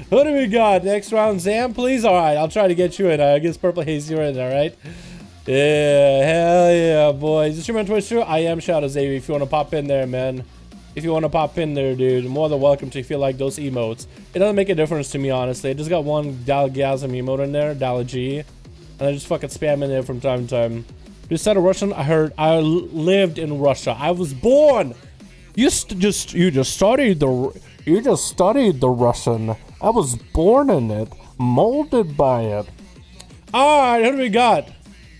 Who do we got? Next round, Zam, please? Alright, I'll try to get you in. I guess Purple Haze, you're in, alright? Yeah, hell yeah, boys. Is this your man Twitch too? I am Shadow Xavier if you want to pop in there, man. If you want to pop in there, dude, more than welcome to feel like those emotes. It doesn't make a difference to me, honestly. I just got one Dalgasm emote in there, DalaG. And I just fucking spam in there from time to time. You said a Russian? I heard I lived in Russia. I was born. You just studied the Russian. I was born in it, molded by it. Alright, who do we got?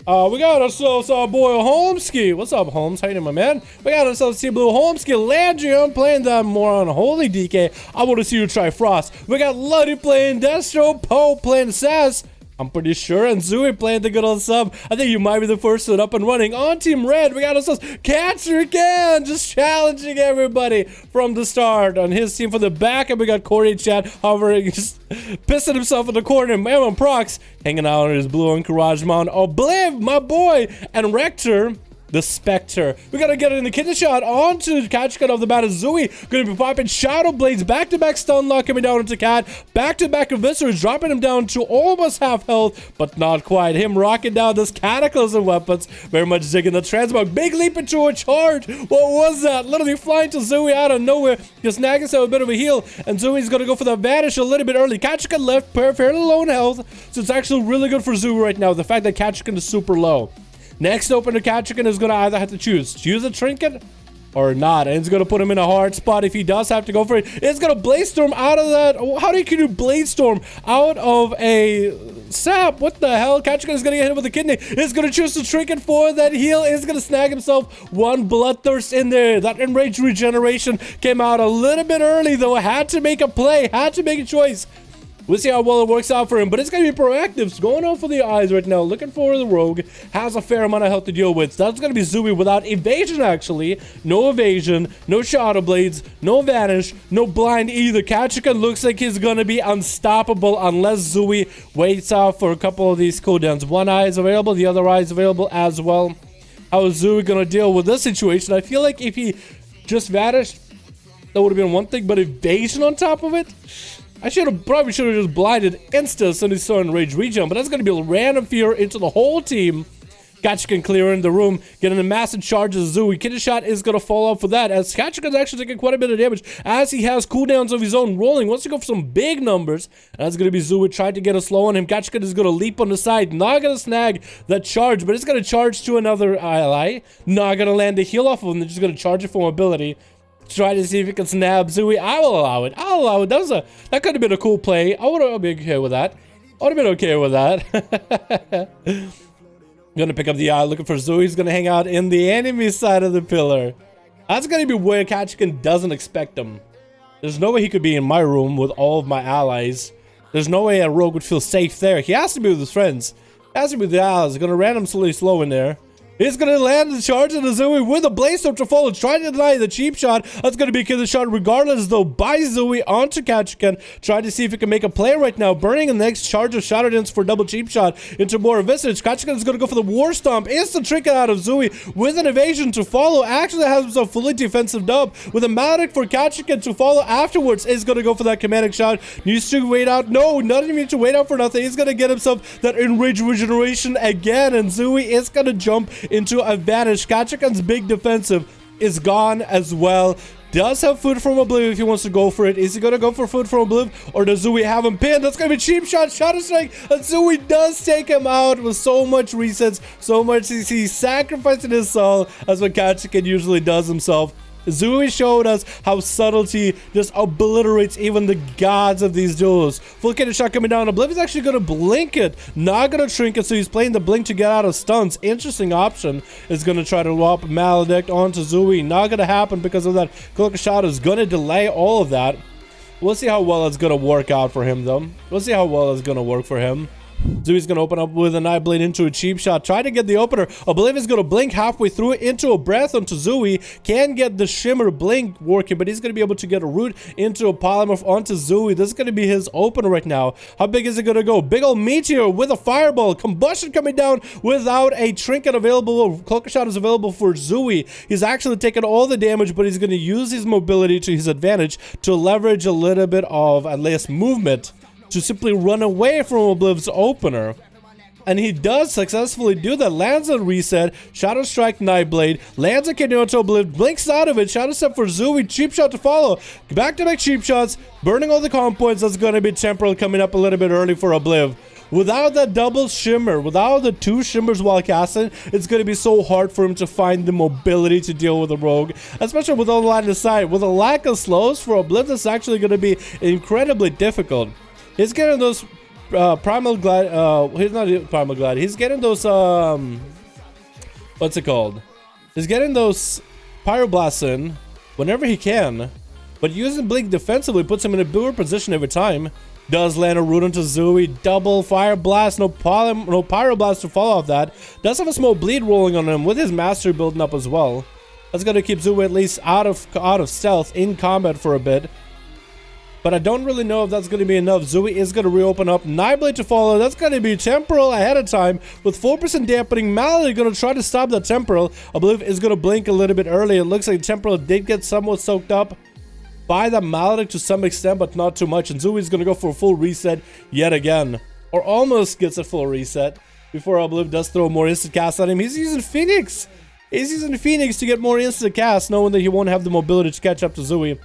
We got ourselves our boy Holmesky. What's up, Holmes? How you doing, my man? We got ourselves Sea Blue Holmesky, Landry playing that more on Holy DK. I want to see you try Frost. We got Luddy playing Destro, Poe playing Sass. I'm pretty sure, and Zooey playing the good old sub. I think you might be the first one up and running. On Team Red, we got ourselves Catcher Can, just challenging everybody from the start. On his team for the back, and we got Corey Chat hovering, just pissing himself in the corner. Mammon Prox hanging out on his blue and Courage Mount. Obliv, my boy, and Rector, the Spectre. We gotta get it in the kidney shot onto Catchcut of the bat. Zooey gonna be popping Shadow Blades, back-to-back stun lock coming down into Cat, back-to-back Eviscerate, dropping him down to almost half health, but not quite. Him rocking down this Cataclysm weapons, very much zigging the transmog. Big leap into a charge. What was that? Literally flying to Zooey out of nowhere, just snagging himself a bit of a heal, and Zooey's gonna go for the vanish a little bit early. Catchcut left fairly low in health, so it's actually really good for Zooey right now, the fact that Catchcut is super low. Next opener, Catchican is going to either have to choose a trinket or not, and it's going to put him in a hard spot if he does have to go for it. It's going to Blaze Storm out of that. How do you do Blaze Storm out of a sap? What the hell? Catchican is going to get hit with a kidney. It's going to choose the trinket for that heal. It's going to snag himself one Bloodthirst in there. That Enraged Regeneration came out a little bit early, though. Had to make a play, had to make a choice. We'll see how well it works out for him, but it's going to be proactive. It's going on for the eyes right now, looking for the rogue. Has a fair amount of health to deal with. That's going to be Zooey without evasion, actually. No evasion, no Shadow Blades, no vanish, no blind either. Catchican looks like he's going to be unstoppable unless Zooey waits out for a couple of these cooldowns. One eye is available, the other eye is available as well. How is Zooey going to deal with this situation? I feel like if he just vanished, that would have been one thing, but evasion on top of it? I probably should have just blinded insta as soon as he saw Enraged Regen, but that's going to be a random fear into the whole team. Catchican clearing the room, getting a massive charge of Zooey. Kidney Shot is going to fall off for that, as Catchican's actually taking quite a bit of damage, as he has cooldowns of his own rolling. Wants to go for some big numbers, and that's going to be Zooey trying to get a slow on him. Catchican is going to leap on the side, not going to snag that charge, but it's going to charge to another ally. Not going to land the heal off of him, they're just going to charge it for mobility. Try to see if he can snap Zooey. I will allow it. I'll allow it. That could have been a cool play. I would have been okay with that. I would have been okay with that. Gonna pick up the eye, looking for Zooey. He's gonna hang out in the enemy side of the pillar. That's gonna be where Catchican doesn't expect him. There's no way he could be in my room with all of my allies. There's no way a rogue would feel safe there. He has to be with his friends. He has to be with the allies. He's gonna randomly slow in there. He's going to land the charge on the Zooey with a Blaze Storm to follow, trying to deny the cheap shot. That's going to be a killer shot regardless, though, by Zooey onto Catchican. Trying to see if he can make a play right now. Burning the next charge of Shadow Dance for double cheap shot into more Visage. Catchican is going to go for the War Stomp. Instant trinket out of Zooey with an evasion to follow. Actually has himself fully defensive dub with a Maledict for Catchican to follow afterwards. Is going to go for that Commanding Shot. Needs to wait out. No, not even need to wait out for nothing. He's going to get himself that Enraged Regeneration again, and Zooey is going to jump into a vanish. Catchican's big defensive is gone as well. Does have food from Obliv if he wants to go for it. Is he going to go for food from Obliv, or does Zooey have him pinned? That's going to be cheap shot, Shadow Strike, and Zooey does take him out with so much resets, so much he's sacrificing his soul, as what Catchican usually does himself. Zooey showed us how Subtlety just obliterates even the gods of these duels. Full kidney shot coming down. Obliv is actually going to blink it, not going to shrink it, so he's playing the blink to get out of stunts. Interesting option. Is going to try to whop Maledict onto Zooey. Not going to happen because of that. Cloak of Shadow is going to delay all of that. We'll see how well it's going to work out for him, though. We'll see how well it's going to work for him. Zooey's gonna open up with a Nightblade into a cheap shot. Try to get the opener. Oblivion's gonna blink halfway through it into a breath onto Zooey. Can get the shimmer blink working, but he's gonna be able to get a root into a polymorph onto Zooey. This is gonna be his opener right now. How big is it gonna go? Big old meteor with a fireball. Combustion coming down without a trinket available. Cloaker shot is available for Zooey. He's actually taking all the damage, but he's gonna use his mobility to his advantage to leverage a little bit of at least movement to simply run away from Obliv's opener. And he does successfully do that. Lands a reset, Shadow Strike Nightblade, lands a KO to Obliv, blinks out of it, Shadow Step for Zooey, cheap shot to follow. Back-to-back cheap shots, burning all the comp points. That's going to be temporal coming up a little bit early for Obliv. Without that double shimmer, without the 2 shimmers while casting, it's going to be so hard for him to find the mobility to deal with the rogue, especially with all the line of sight. With a lack of slows for Obliv, that's actually going to be incredibly difficult. He's getting those Primal Glide, he's not Primal Glide, he's getting those, what's it called? He's getting those Pyroblasts in whenever he can, but using Blink defensively puts him in a bigger position every time. Does land a root onto Zooey, double Fire Blast, no Pyroblast to follow off that. Does have a small bleed rolling on him with his Mastery building up as well. That's going to keep Zooey at least out of stealth in combat for a bit. But I don't really know if that's going to be enough. Zooey is going to reopen up. Nightblade to follow. That's going to be temporal ahead of time. With 4% dampening, Malady going to try to stop that temporal. Obliv is going to blink a little bit early. It looks like temporal did get somewhat soaked up by the Malady to some extent, but not too much. And Zooey's going to go for a full reset yet again. Or almost gets a full reset before Obliv does throw more instant cast at him. He's using Phoenix. He's using Phoenix to get more instant cast, knowing that he won't have the mobility to catch up to Zooey.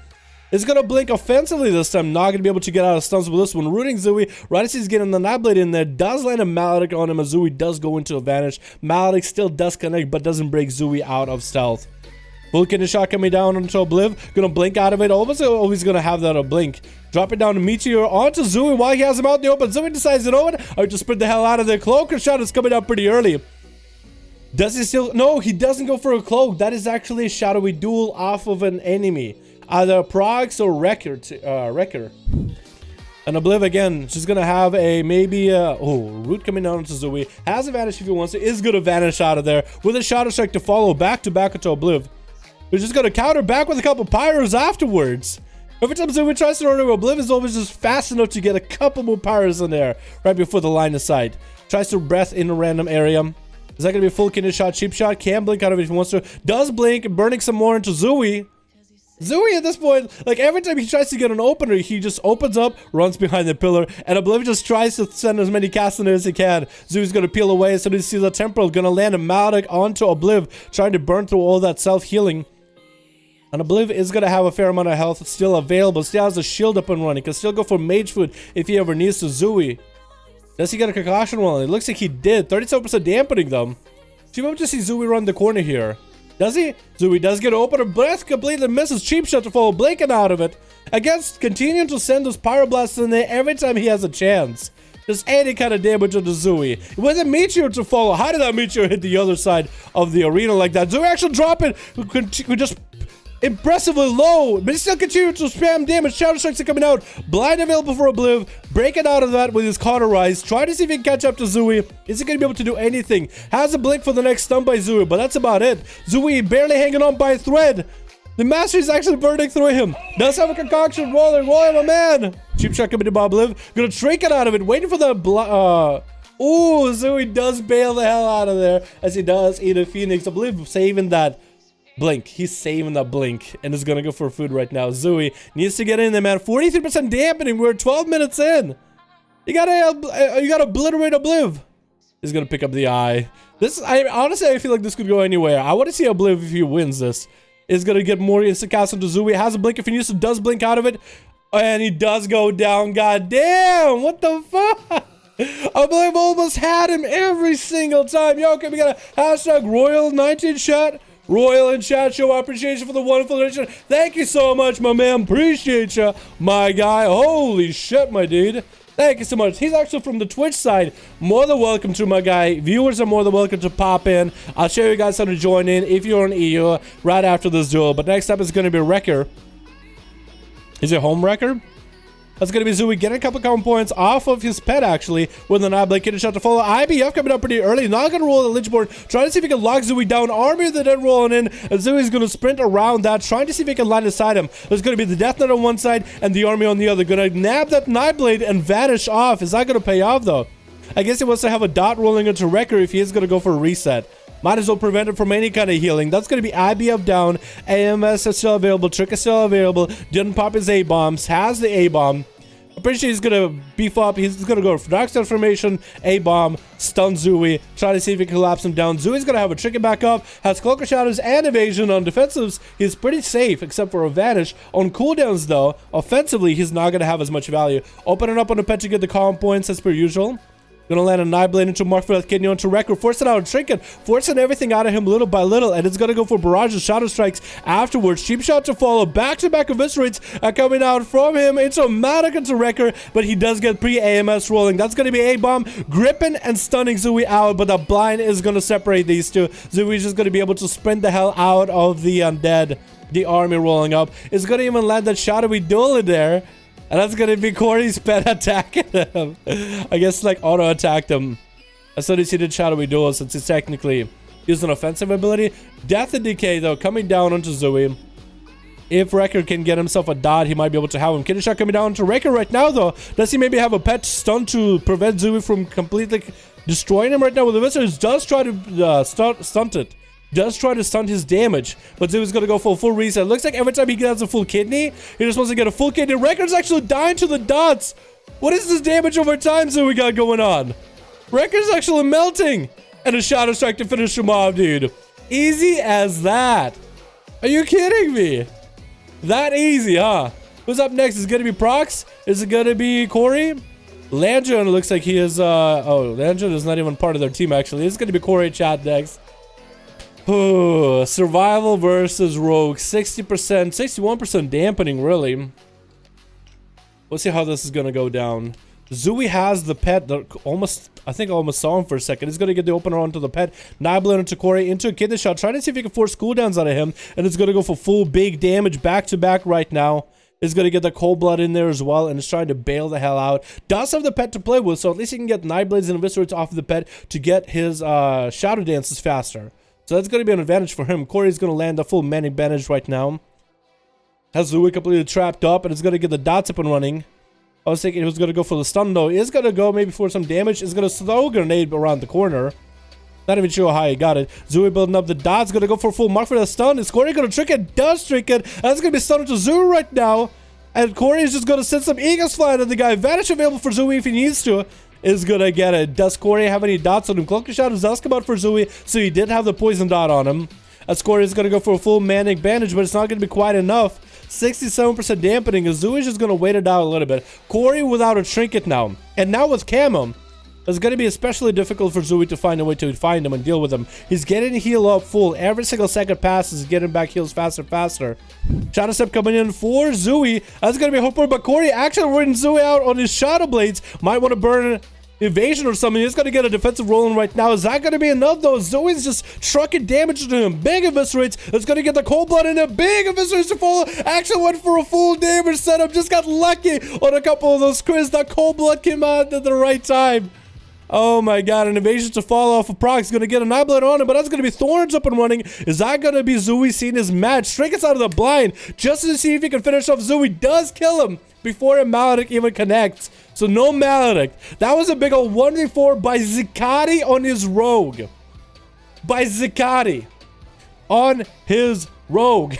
Is going to blink offensively this time. Not going to be able to get out of stunts with this one. Rooting Zooey. Right as he's getting the Nightblade in there. Does land a Maledic on him as Zooey does go into advantage. Maledic still does connect, but doesn't break Zooey out of stealth. Vulcan shot coming down onto Obliv. Going to blink out of it. Almost always going to have that a blink. Drop it down to Meteor onto Zooey while he has him out in the open. Zooey decides, you know what? I just sprint the hell out of there. Cloaker shot is coming out pretty early. Does he still? No, he doesn't go for a cloak. That is actually a shadowy duel off of an enemy. Either Prox or Wrecker. And Obliv again, she's gonna have a maybe root coming down into Zooey. Has advantage if he wants to, is gonna vanish out of there with a Shadow Strike to follow back to back into Obliv. We're just gonna counter back with a couple Pyros afterwards. Every time Zooey tries to run over, Obliv is always just fast enough to get a couple more Pyros in there right before the line of sight. Tries to breath in a random area. Is that gonna be a full kidney shot, cheap shot? Can blink out of it if he wants to. Does blink, burning some more into Zooey. Zooey at this point, like every time he tries to get an opener, he just opens up, runs behind the pillar, and Obliv just tries to send as many casts in there as he can. Zooey's gonna peel away as soon as he sees the temporal, gonna land a Maledic onto Obliv, trying to burn through all that self-healing. And Obliv is gonna have a fair amount of health still available, still has a shield up and running, can still go for mage food if he ever needs to. Zooey. Does he get a concussion one? It looks like he did. 37% dampening them. So you want to see Zooey run the corner here. Does he? Zooey does get open, a breath completely misses. Cheap shot to follow, blinking out of it. Against continuing to send those Pyroblasts in there every time he has a chance. Just any kind of damage on the Zooey. With a Meteor to follow. How did that Meteor hit the other side of the arena like that? Zooey actually drop it. We just impressively low, but he still continues to spam damage. Shadow Strikes are coming out. Blind available for Obliv. Breaking out of that with his Cauterize. Try to see if he can catch up to Zooey. Is he going to be able to do anything? Has a blink for the next stun by Zooey, but that's about it. Zooey barely hanging on by a thread. The Master is actually burning through him. Does have a concoction rolling. Roy, my man. Cheap shot coming to Obliv. Gonna trick it out of it. Waiting for the ooh, Zooey does bail the hell out of there as he does eat a Phoenix. Obliv saving that blink. He's saving that blink and is gonna go for food right now. Zooey needs to get in there, man. 43% dampening. We're 12 minutes in. You gotta obliterate Obliv. He's gonna pick up the eye. Honestly, I feel like this could go anywhere. I want to see Obliv if he wins this. Is gonna get more instant cast into Zooey. Has a blink if he needs to. Does blink out of it, and he does go down. God damn! What the fuck? Obliv almost had him every single time. Yo, okay, we got a hashtag Royal19 chat. Royal in chat, show appreciation for the wonderful donation. Thank you so much, my man. Appreciate you, my guy. Holy shit, my dude. Thank you so much. He's actually from the Twitch side. More than welcome to, my guy. Viewers are more than welcome to pop in. I'll show you guys how to join in if you're on EU right after this duel. But next up is going to be Wrecker. Is it Home Wrecker? That's going to be Zooey getting a couple of common points off of his pet, actually, with an Nightblade getting shot to follow. IBF coming up pretty early. Not going to roll the Lichborn. Trying to see if he can lock Zooey down. Armory that then rolling in. And Zooey's going to sprint around that, trying to see if he can line aside him. There's going to be the Death Knight on one side and the Army on the other. Going to nab that Nightblade and vanish off. Is that going to pay off, though? I guess he wants to have a dot rolling into Wrecker if he is going to go for a reset. Might as well prevent it from any kind of healing. That's going to be IBF down. AMS is still available. Trick is still available. Didn't pop his A-bombs. Has the A-bomb. I'm pretty sure he's going to beef up. He's going to go for Dark Transformation, A-bomb, stun Zooey. Try to see if he can collapse him down. Zooey's going to have a Trick back up. Has Cloak of Shadows and Evasion on defensives. He's pretty safe except for a Vanish. On cooldowns, though, offensively, he's not going to have as much value. Opening up on the pet to get the calm points as per usual. Gonna land a Nightblade into Mark for that kidney onto Wrecker, forcing out a Trinket, forcing everything out of him little by little, and it's gonna go for Barrage of Shadow Strikes afterwards. Cheap shot to follow, back-to-back Eviscerates are coming out from him into Matic into Wrecker, but he does get pre-AMS rolling. That's gonna be A-bomb, gripping and stunning Zooey out, but the blind is gonna separate these two. Zooey's just gonna be able to sprint the hell out of the undead. The army rolling up. It's gonna even land that shadowy duel in there. And that's gonna be Corey's pet attacking him. I guess like auto attacked him. As soon as he did shadowy duel, since he's technically used an offensive ability. Death and Decay though coming down onto Zooey. If Wrecker can get himself a dot, he might be able to have him. Kidney Shot coming down onto Wrecker right now though. Does he maybe have a pet stun to prevent Zooey from completely destroying him right now? With the Visitors does try to stunt it. Does try to stunt his damage, but Zooey's gonna go for a full reset. Looks like every time he gets a full kidney, he just wants to get a full kidney. Wrecker's actually dying to the dots. What is this damage over time Zooey got going on? Wrecker's actually melting. And a Shadow Strike to finish him off, dude. Easy as that. Are you kidding me? That easy, huh? Who's up next? Is it gonna be Prox? Is it gonna be Corey? Landron looks like he is, oh, Landron is not even part of their team, actually. It's gonna be Corey chat next. Survival versus Rogue. 60%, 61% dampening, really. Let's see how this is gonna go down. Zooey has the pet that I think I almost saw him for a second. He's gonna get the opener onto the pet. Nightblade into Corey, into a Kidney Shot. Trying to see if he can force cooldowns out of him. And it's gonna go for full big damage back to back right now. Is gonna get the Cold Blood in there as well, and is trying to bail the hell out. Does have the pet to play with, so at least he can get Nightblades and Eviscerates off of the pet to get his Shadow Dances faster. So that's going to be an advantage for him. Corey's going to land a full Manic Bandage right now. Has Zooey completely trapped up, and it's going to get the dots up and running. I was thinking he was going to go for the stun, though. He's going to go maybe for some damage. He's going to throw a grenade around the corner. Not even sure how he got it. Zooey building up the dots. Going to go for a full mark for the stun. Is Corey going to trick it? Does trick it. That's going to be stunned to Zooey right now. And Corey is just going to send some Eagles flying at the guy. Vanish available for Zooey if he needs to. Is gonna get it. Does Corey have any dots on him? Cloak of Shadows does come out for Zooey, so he did have the poison dot on him. As Corey is gonna go for a full Manic Bandage, but it's not gonna be quite enough. 67% dampening, as Zooey's just gonna wait it out a little bit. Corey without a trinket now. And now with Camo, it's gonna be especially difficult for Zooey to find a way to find him and deal with him. He's getting heal up full. Every single second passes, getting back heals faster, faster. Shadow Step coming in for Zooey. That's gonna be a hopeful, but Corey actually running Zooey out on his Shadow Blades. Might want to burn Evasion or something. He's gonna get a defensive rolling right now. Is that gonna be enough though? Zooey's just trucking damage to him. Big Eviscerates. It's gonna get the Cold Blood in there. Big Eviscerates to follow. Actually went for a full damage setup. Just got lucky on a couple of those crits. That Cold Blood came out at the right time. Oh my god, an Evasion to fall off of Prox. Gonna get a Nightblade on him, but that's gonna be Thorns up and running. Is that gonna be Zooey seeing his match? Trinkets out of the blind just to see if he can finish off Zooey. Does kill him before a Maledict even connects. So no Maledict. That was a big old 1v4 by Zicati on his Rogue. By Zicati on his Rogue.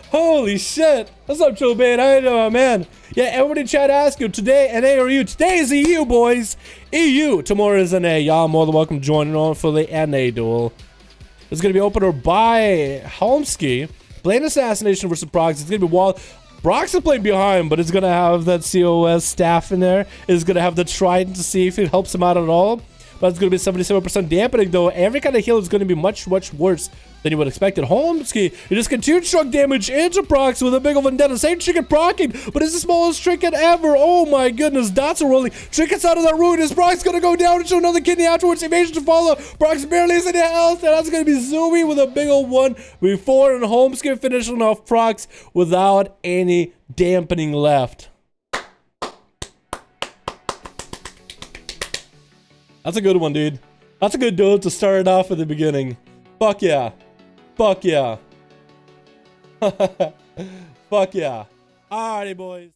Holy shit. What's up, Chill Bane? How you doing, man? Yeah, everybody in chat ask you today, NA or EU? Today is EU, boys. EU. Tomorrow is NA. Y'all more than welcome to join on for the NA duel. It's going to be opener by Holmsky. Playing Assassination versus Prox. It's going to be Wall. Brox is playing behind, but it's going to have that COS staff in there. It's going to have the Trident to see if it helps him out at all. But it's going to be 77% dampening, though. Every kind of heal is going to be much, much worse than you would expect. Holmsky, he just continued to truck damage into Prox with a big of vendetta. Same trinket procking, but it's the smallest trinket ever. Oh my goodness, dots are rolling. Trinkets out of that ruin. Is Prox going to go down into another kidney afterwards? Evasion to follow. Prox barely has any health, and that's going to be Zooey with a big old one before, and Holmsky finishing off Prox without any dampening left. That's a good one, dude. That's a good duel to start it off at the beginning. Fuck yeah. Fuck yeah. Fuck yeah. Alrighty, boys.